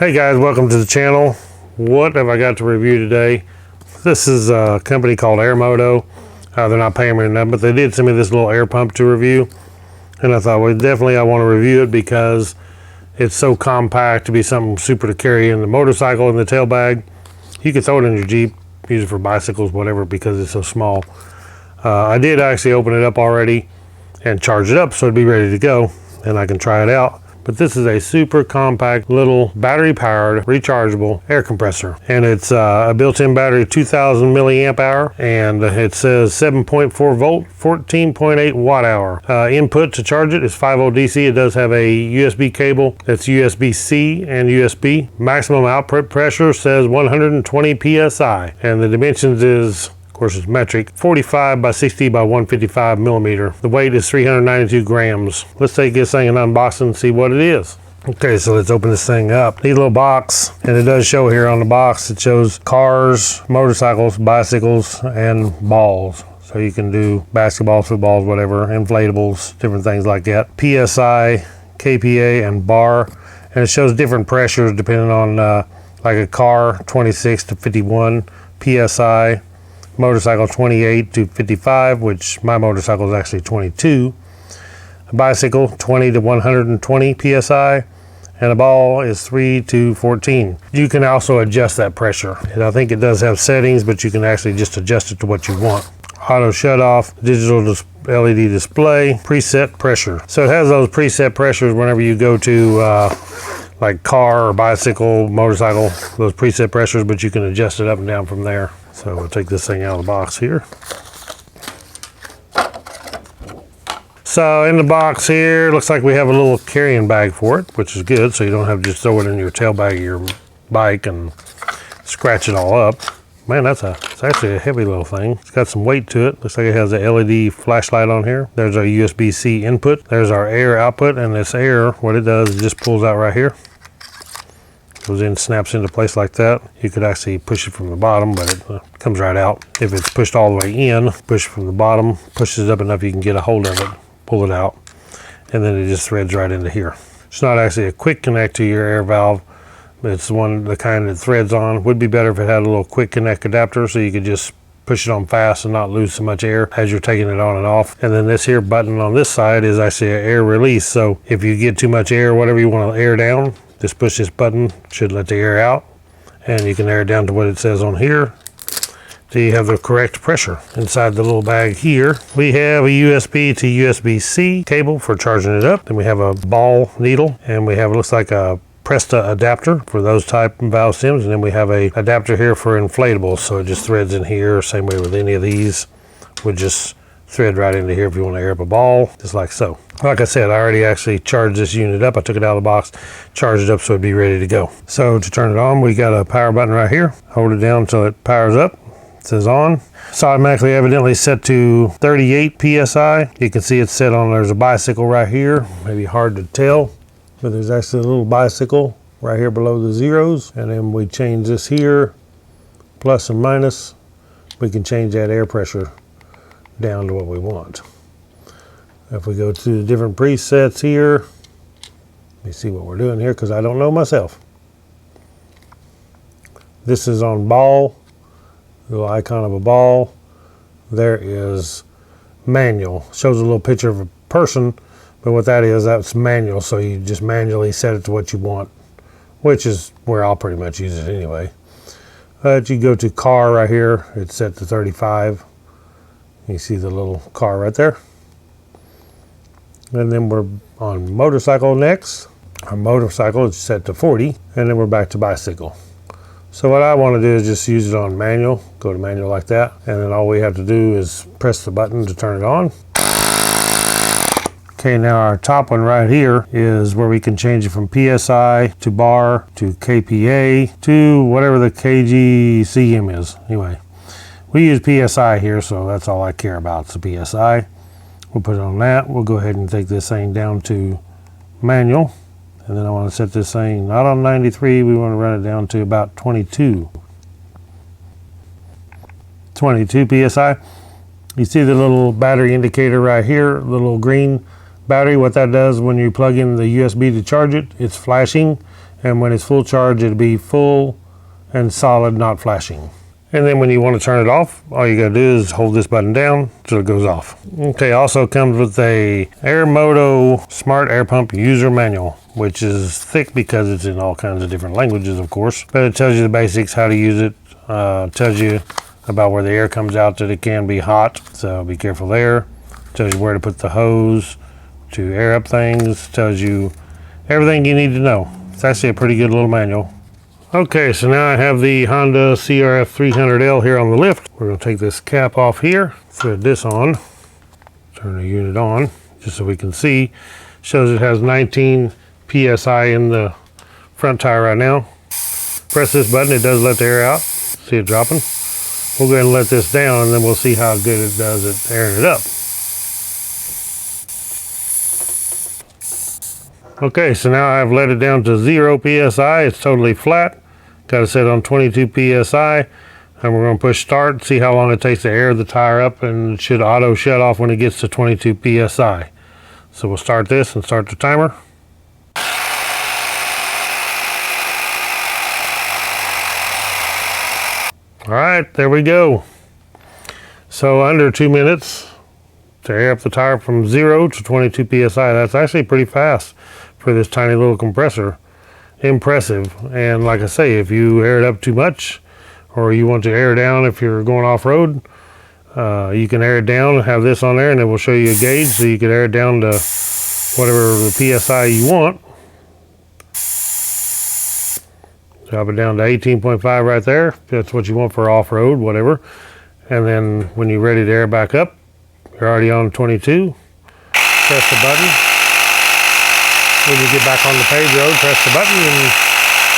Hey guys, welcome to the channel. What have I got to review today? This is a company called Airmoto. They're not paying me enough, but they did send me this little air pump to review. And I thought, well, definitely I want to review it because it's so compact to be something super to carry in the motorcycle in the tail bag. You can throw it in your Jeep, use it for bicycles, whatever, because it's so small. I did actually open it up already and charge it up so it'd be ready to go and I can try it out. But this is a super compact little battery powered rechargeable air compressor, and it's a built-in battery 2000 milliamp hour, and it says 7.4 volt 14.8 watt hour. Input to charge it is 5 volt DC. It does have a USB cable that's USB-C and USB. Maximum output pressure says 120 psi, and the dimensions is, of course, it's metric, 45 by 60 by 155 millimeter. The weight is 392 grams. Let's take this thing and unbox it and see what it is. Okay, so let's open this thing up. Neat little box, and it does show here on the box, it shows cars, motorcycles, bicycles, and balls. So you can do basketballs, footballs, whatever, inflatables, different things like that. PSI, KPA, and bar. And it shows different pressures depending on, like a car, 26 to 51 PSI. Motorcycle 28 to 55, which my motorcycle is actually 22. A bicycle 20 to 120 psi, and a ball is 3 to 14. You can also adjust that pressure, and I think it does have settings, but you can actually just adjust it to what you want. Auto shut off, digital LED display, preset pressure. So it has those preset pressures whenever you go to like car or bicycle, motorcycle, those preset pressures, but you can adjust it up and down from there. So we'll take this thing out of the box here. So in the box here, looks like we have a little carrying bag for it, which is good, so you don't have to just throw it in your tail bag of your bike and scratch it all up. Man, it's actually a heavy little thing. It's got some weight to it. Looks like it has a LED flashlight on here. There's our USB-C input. There's our air output, and this air, what it does, it just pulls out right here. Goes in, snaps into place like that. You could actually push it from the bottom, but it comes right out. If it's pushed all the way in, push it from the bottom, pushes it up enough you can get a hold of it, pull it out, and then it just threads right into here. It's not actually a quick connect to your air valve, but it's the kind that threads on. Would be better if it had a little quick connect adapter so you could just push it on fast and not lose so much air as you're taking it on and off. And then this here button on this side is actually an air release. So if you get too much air, whatever you want to air down, just push this button, should let the air out, and you can air it down to what it says on here. So you have the correct pressure. Inside the little bag here, we have a USB to USB-C cable for charging it up. Then we have a ball needle, and we have, it looks like a Presta adapter for those type of valve stems, and then we have a adapter here for inflatables, so it just threads in here. Same way with any of these, would just thread right into here if you want to air up a ball, just like so. Like I said, I already actually charged this unit up. I took it out of the box, charged it up so it'd be ready to go. So to turn it on, we got a power button right here. Hold it down until it powers up. It says on. It's automatically evidently set to 38 psi. You can see it's set on, there's a bicycle right here. Maybe hard to tell, but there's actually a little bicycle right here below the zeros. And then we change this here, plus and minus. We can change that air pressure down to what we want. If we go to the different presets here, let me see what we're doing here because I don't know myself. This is on ball, little icon of a ball. There is manual, shows a little picture of a person, but what that is, that's manual, so you just manually set it to what you want, which is where I'll pretty much use it anyway. You go to car right here, it's set to 35. You see the little car right there. And then we're on motorcycle next. Our motorcycle is set to 40, and then we're back to bicycle. So what I want to do is just use it on manual, go to manual like that, and then all we have to do is press the button to turn it on. Okay, now our top one right here is where we can change it from PSI to bar to KPA to whatever the KGCM is. Anyway, we use PSI here, so that's all I care about, is the PSI. We'll put it on that. We'll go ahead and take this thing down to manual. And then I want to set this thing not on 93, we want to run it down to about 22. 22 PSI. You see the little battery indicator right here, the little green battery. What that does when you plug in the USB to charge it, it's flashing and when it's full charge, it'll be full and solid, not flashing. And then when you want to turn it off, all you gotta do is hold this button down till it goes off. Okay, also comes with a AirMoto Smart Air Pump User Manual, which is thick because it's in all kinds of different languages, of course. But it tells you the basics, how to use it, tells you about where the air comes out, that it can be hot, so be careful there. Tells you where to put the hose to air up things, tells you everything you need to know. It's actually a pretty good little manual. Okay, so now I have the Honda CRF 300L here on the lift. We're going to take this cap off here, thread this on, turn the unit on, just so we can see. Shows it has 19 PSI in the front tire right now. Press this button, it does let the air out. See it dropping? We'll go ahead and let this down, and then we'll see how good it does at airing it up. Okay, so now I've let it down to 0 PSI. It's totally flat. Got it set on 22 PSI. And we're going to push start, see how long it takes to air the tire up, and it should auto shut off when it gets to 22 PSI. So we'll start this and start the timer. All right, there we go. So under 2 minutes to air up the tire from 0 to 22 PSI. That's actually pretty fast for this tiny little compressor. Impressive. And like I say, if you air it up too much, or you want to air down if you're going off-road, you can air it down and have this on there, and it will show you a gauge, so you can air it down to whatever the PSI you want. Drop it down to 18.5 right there, if that's what you want for off-road, whatever. And then when you're ready to air back up, you're already on 22. Press the button. When you get back on the paved road, press the button and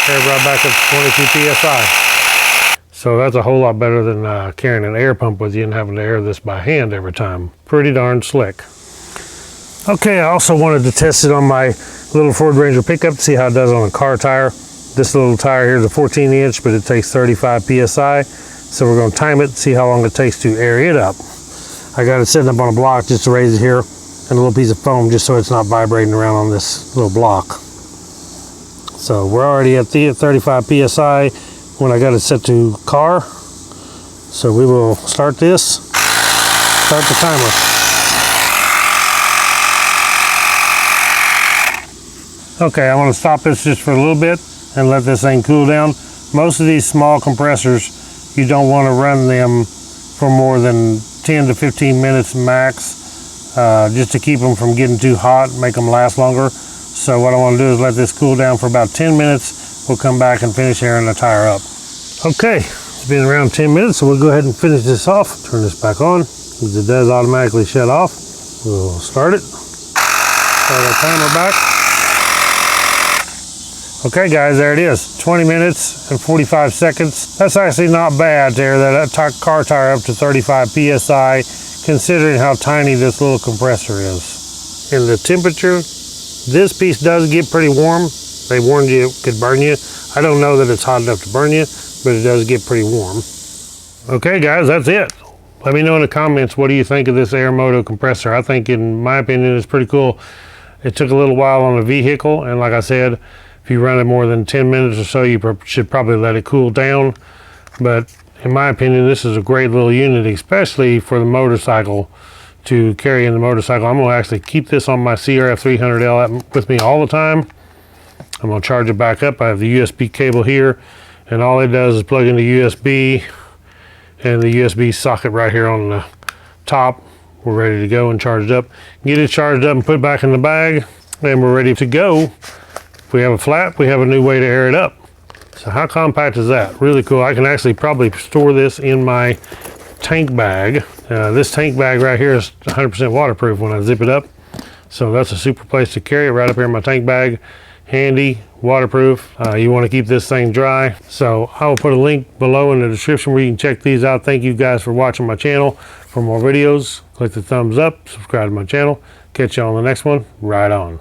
air right back up to 22 PSI. So that's a whole lot better than carrying an air pump with you and having to air this by hand every time. Pretty darn slick. Okay, I also wanted to test it on my little Ford Ranger pickup to see how it does on a car tire. This little tire here is a 14 inch, but it takes 35 PSI. So we're going to time it, see how long it takes to air it up. I got it sitting up on a block just to raise it here, and a little piece of foam just so it's not vibrating around on this little block. So we're already at the 35 PSI when I got it set to car. So we will start this, start the timer. Okay, I want to stop this just for a little bit and let this thing cool down. Most of these small compressors, you don't want to run them for more than 10 to 15 minutes max, just to keep them from getting too hot, make them last longer. So what I want to do is let this cool down for about 10 minutes. We'll come back and finish airing the tire up. Okay, it's been around 10 minutes, so we'll go ahead and finish this off. Turn this back on, because it does automatically shut off. We'll start it, start our timer back. Okay guys, there it is, 20 minutes and 45 seconds. That's actually not bad to air that car tire up to 35 PSI, considering how tiny this little compressor is. And the temperature, this piece does get pretty warm. They warned you it could burn you. I don't know that it's hot enough to burn you, but it does get pretty warm. Okay guys, that's it. Let me know in the comments, what do you think of this AirMoto compressor? I think, in my opinion, it's pretty cool. It took a little while on the vehicle, and like I said, if you run it more than 10 minutes or so, you should probably let it cool down. But in my opinion, this is a great little unit, especially for the motorcycle, to carry in the motorcycle. I'm going to actually keep this on my CRF 300L with me all the time. I'm going to charge it back up. I have the USB cable here, and all it does is plug into USB and the USB socket right here on the top. We're ready to go and charged up. Get it charged up and put it back in the bag, and we're ready to go. If we have a flat, we have a new way to air it up. So how compact is that? Really cool. I can actually probably store this in my tank bag. This tank bag right here is 100% waterproof when I zip it up. So that's a super place to carry it, right up here in my tank bag. Handy, waterproof. You want to keep this thing dry. So I will put a link below in the description where you can check these out. Thank you guys for watching my channel. For more videos, click the thumbs up, subscribe to my channel. Catch you on the next one. Right on.